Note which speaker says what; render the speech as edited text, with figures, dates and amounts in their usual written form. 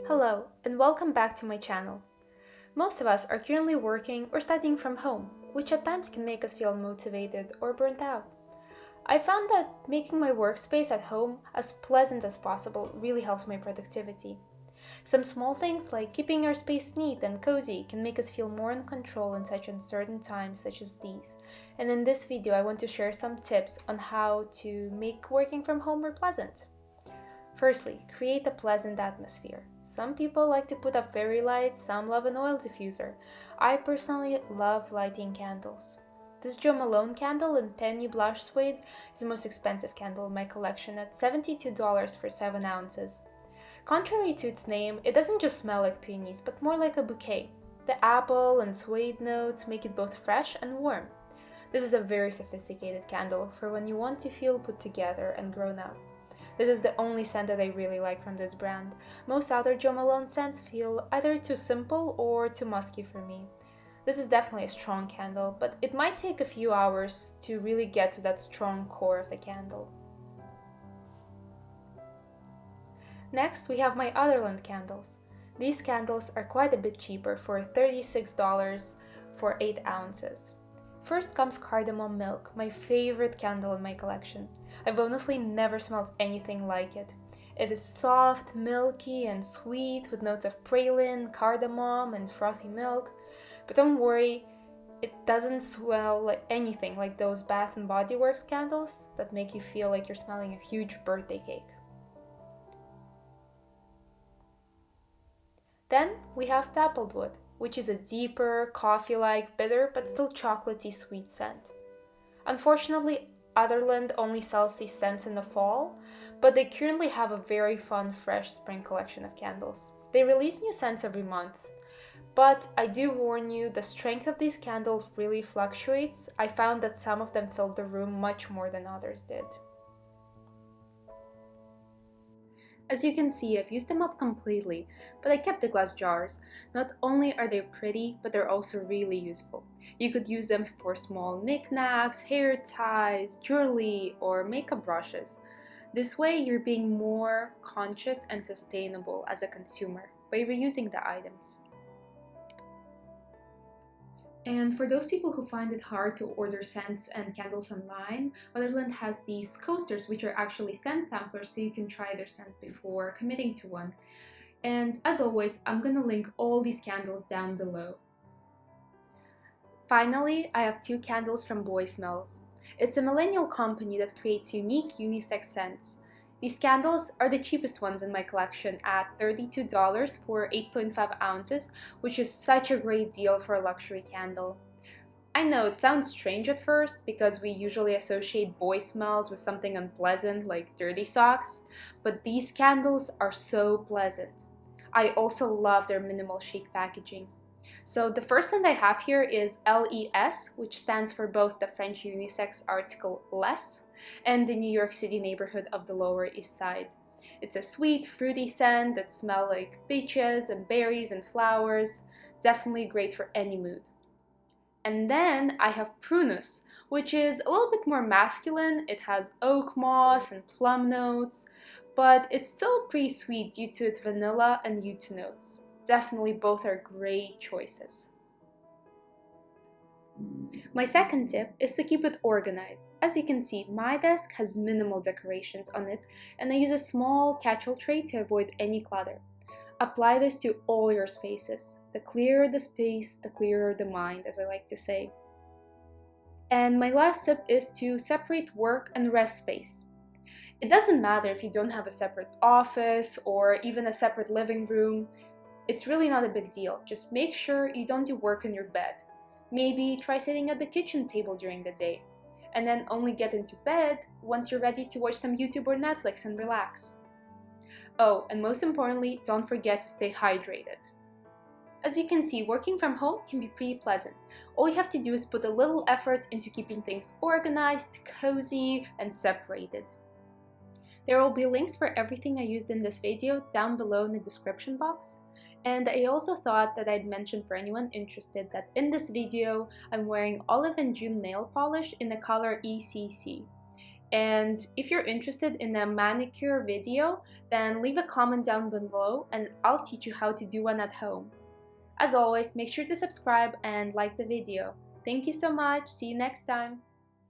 Speaker 1: Hello, and welcome back to my channel. Most of us are currently working or studying from home, which at times can make us feel motivated or burnt out. I found that making my workspace at home as pleasant as possible really helps my productivity. Some small things like keeping our space neat and cozy can make us feel more in control in such uncertain times such as these. And in this video, I want to share some tips on how to make working from home more pleasant. Firstly, create a pleasant atmosphere. Some people like to put up fairy lights, some love an oil diffuser. I personally love lighting candles. This Jo Malone candle in Penny Blush Suede is the most expensive candle in my collection at $72 for 7 ounces. Contrary to its name, it doesn't just smell like peonies, but more like a bouquet. The apple and suede notes make it both fresh and warm. This is a very sophisticated candle for when you want to feel put together and grown up. This is the only scent that I really like from this brand. Most other Jo Malone scents feel either too simple or too musky for me. This is definitely a strong candle, but it might take a few hours to really get to that strong core of the candle. Next, we have my Otherland candles. These candles are quite a bit cheaper for $36 for 8 ounces. First comes Cardamom Milk, my favorite candle in my collection. I've honestly never smelled anything like it. It is soft, milky, and sweet with notes of praline, cardamom, and frothy milk. But don't worry, it doesn't smell like anything like those Bath and Body Works candles that make you feel like you're smelling a huge birthday cake. Then we have Dappledwood, which is a deeper, coffee-like, bitter but still chocolatey sweet scent. Unfortunately, Otherland only sells these scents in the fall, but they currently have a very fun fresh spring collection of candles. They release new scents every month, but I do warn you, the strength of these candles really fluctuates. I found that some of them filled the room much more than others did. As you can see, I've used them up completely, but I kept the glass jars. Not only are they pretty, but they're also really useful. You could use them for small knickknacks, hair ties, jewelry, or makeup brushes. This way, you're being more conscious and sustainable as a consumer by reusing the items. And for those people who find it hard to order scents and candles online, Otherland has these coasters which are actually scent samplers so you can try their scents before committing to one. And as always, I'm gonna link all these candles down below. Finally, I have two candles from Boy Smells. It's a millennial company that creates unique unisex scents. These candles are the cheapest ones in my collection at $32 for 8.5 ounces, which is such a great deal for a luxury candle. I know it sounds strange at first because we usually associate boy smells with something unpleasant like dirty socks, but these candles are so pleasant. I also love their minimal chic packaging. So the first scent I have here is LES, which stands for both the French unisex article less and the New York City neighborhood of the Lower East Side. It's a sweet, fruity scent that smells like beaches and berries and flowers. Definitely great for any mood. And then I have Prunus, which is a little bit more masculine. It has oak moss and plum notes, but it's still pretty sweet due to its vanilla and yuzu notes. Definitely both are great choices. My second tip is to keep it organized. As you can see, my desk has minimal decorations on it, and I use a small catch-all tray to avoid any clutter. Apply this to all your spaces. The clearer the space, the clearer the mind, as I like to say. And my last tip is to separate work and rest space. It doesn't matter if you don't have a separate office or even a separate living room. It's really not a big deal. Just make sure you don't do work in your bed. Maybe try sitting at the kitchen table during the day, and then only get into bed once you're ready to watch some YouTube or Netflix and relax. Oh, and most importantly, don't forget to stay hydrated. As you can see, working from home can be pretty pleasant. All you have to do is put a little effort into keeping things organized, cozy, and separated. There will be links for everything I used in this video down below in the description box. And I also thought that I'd mention for anyone interested that in this video, I'm wearing Olive and June nail polish in the color ECC. And if you're interested in a manicure video, then leave a comment down below and I'll teach you how to do one at home. As always, make sure to subscribe and like the video. Thank you so much. See you next time.